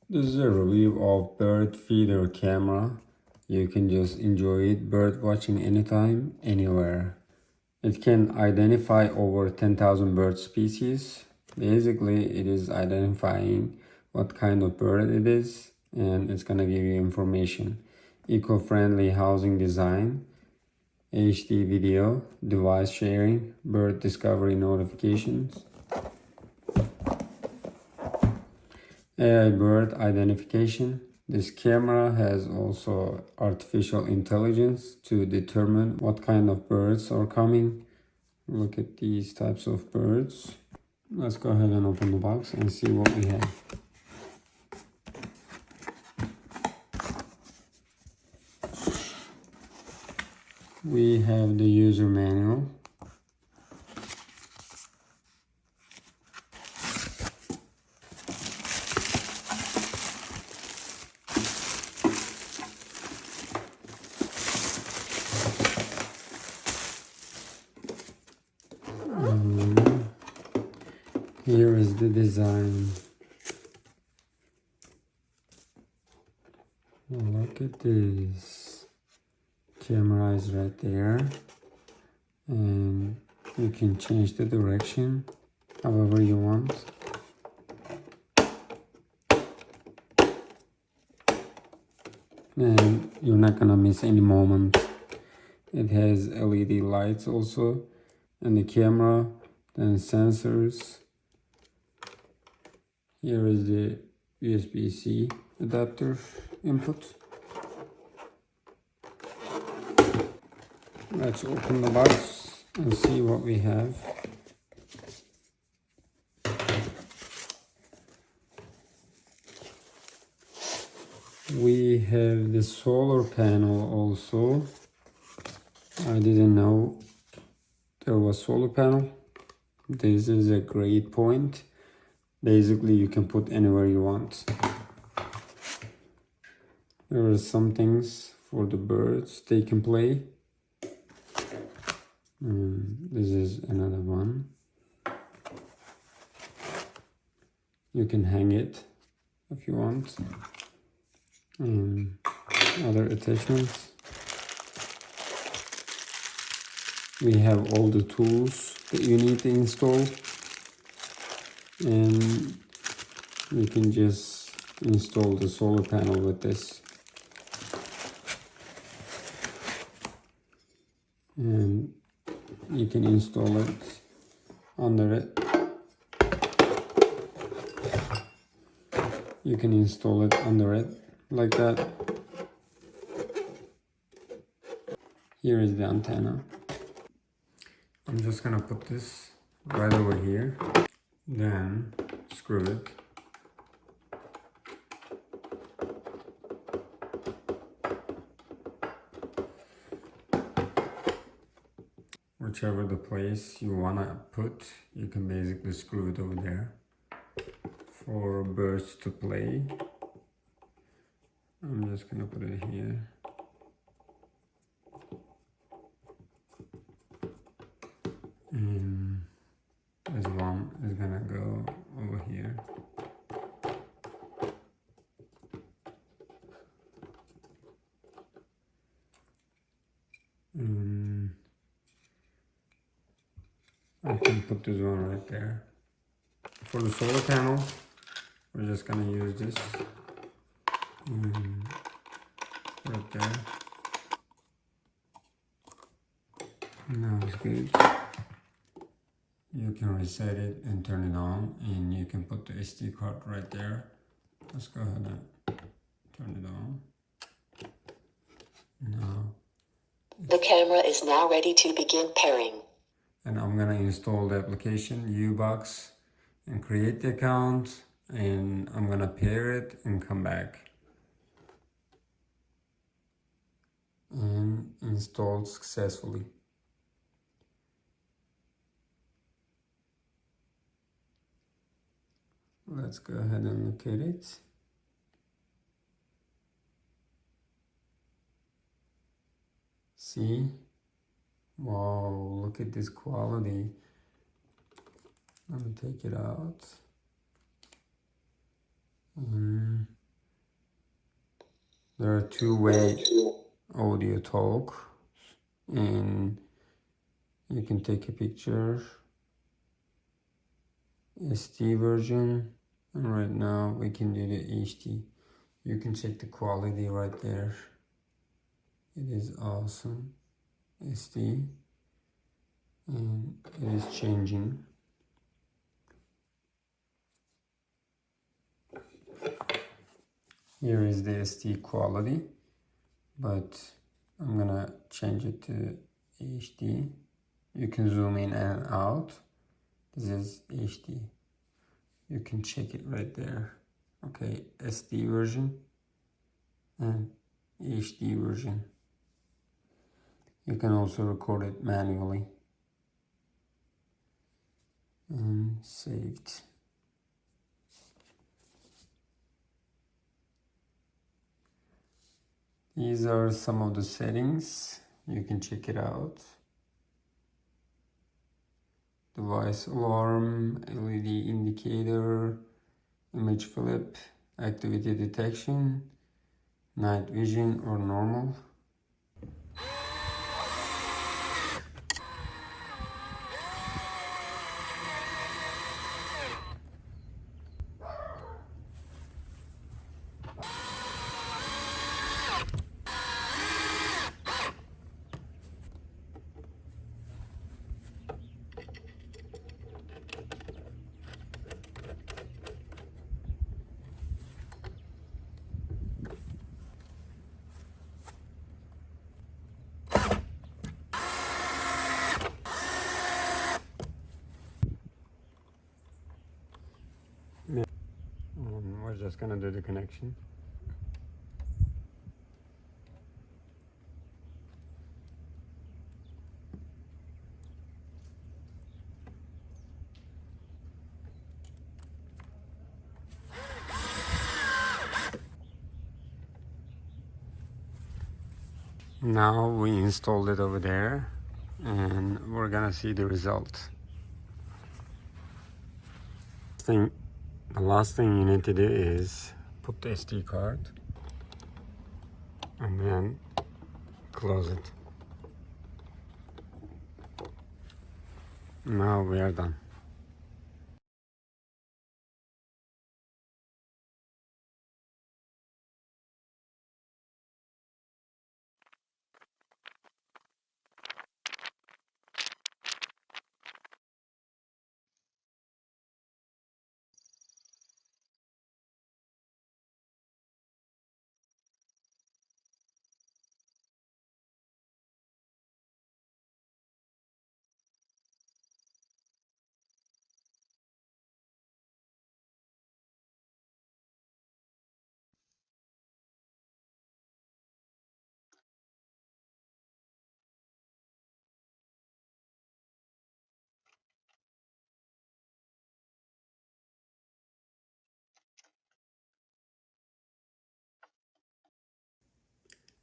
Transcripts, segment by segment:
This is a review of bird feeder camera. You can just enjoy it bird watching anytime, anywhere. It can identify over 10,000 bird species. Basically, it is identifying what kind of bird it is, and it's gonna give you information. Eco-friendly housing design, HD video, device sharing, bird discovery notifications, AI bird identification. This camera has also artificial intelligence to determine what kind of birds are coming. Look at these types of birds. Let's go ahead and open the box and see what we have. We have the user manual. Here is the design. Look at this. Camera is right there, and you can change the direction however you want. And you're not gonna miss any moment. It has LED lights also, and the camera, then sensors. Here is the USB-C adapter input. Let's open the box and see what we have. We have the solar panel also. I didn't know there was solar panel. This is a great point. Basically, you can put anywhere you want. There are some things for the birds they can play. This is another one. You can hang it if you want. Other attachments. We have all the tools that you need to install, and you can just install the solar panel with this. And you can install it under it. You can install it under it like that. Here is the antenna. I'm just gonna put this right over here, then screw it. Whichever the place you wanna put, you can basically screw it over there for birds to play. I'm just gonna put it here. And this one is gonna go over here. And I can put this one right there. For the solar panel, we're just gonna use this right there. Now it's good. You can reset it and turn it on, and you can put the SD card right there. Let's go ahead and turn it on. Now the camera is now ready to begin pairing. And I'm gonna install the application U-Box and create the account, and I'm gonna pair it and come back. And installed successfully. Let's go ahead and look at it. See? Wow, look at this quality. Let me take it out. There are two-way audio talk, and you can take a picture. SD version, and right now we can do the HD. You can check the quality right there. It is awesome. SD, and it is changing. Here is the SD quality, but I'm gonna change it to HD. You can zoom in and out. This is HD. You can check it right there. Okay, SD version and HD version. You can also record it manually and saved. These are some of the settings. You can check it out. Device alarm, LED indicator, image flip, activity detection, night vision or normal. We're just gonna do the connection. Now we installed it over there, and we're gonna see the result. The last thing you need to do is put the SD card and then close it. Now we are done.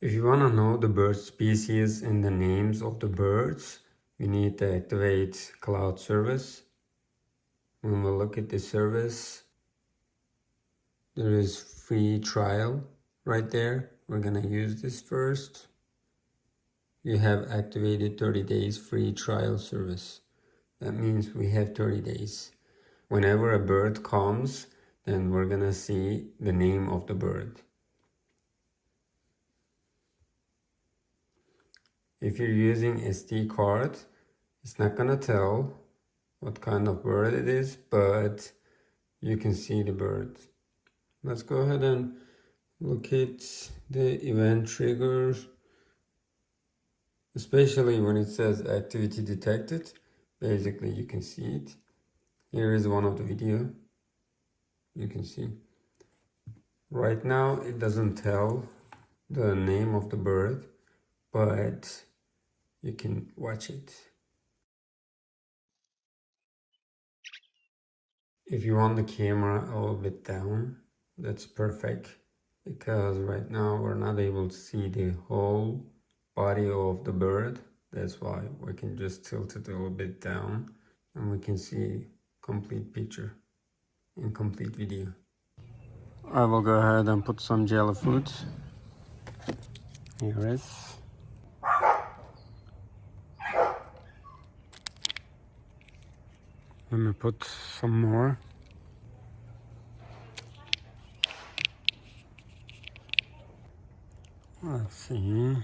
If you want to know the bird species and the names of the birds, you need to activate cloud service. When we look at the service, there is free trial right there. We're gonna use this first. You have activated 30 days free trial service. That means we have 30 days. Whenever a bird comes, then we're gonna see the name of the bird. If you're using SD card, it's not gonna tell what kind of bird it is, but you can see the bird. Let's go ahead and look at the event triggers, especially when it says activity detected. Basically, you can see it. Here is one of the video. You can see. Right now, it doesn't tell the name of the bird, but you can watch it. If you want the camera a little bit down, that's perfect, because right now we're not able to see the whole body of the bird. That's why we can just tilt it a little bit down and we can see complete picture and complete video. I will go ahead and put some jelly food Here is. Let me put some more. Let's see.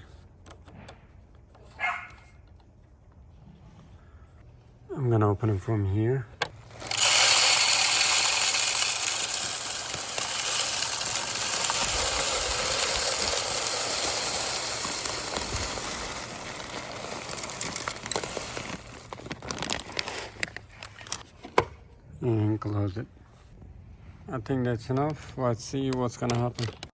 I'm gonna open it from here. And close it. I think that's enough. Let's see what's gonna happen.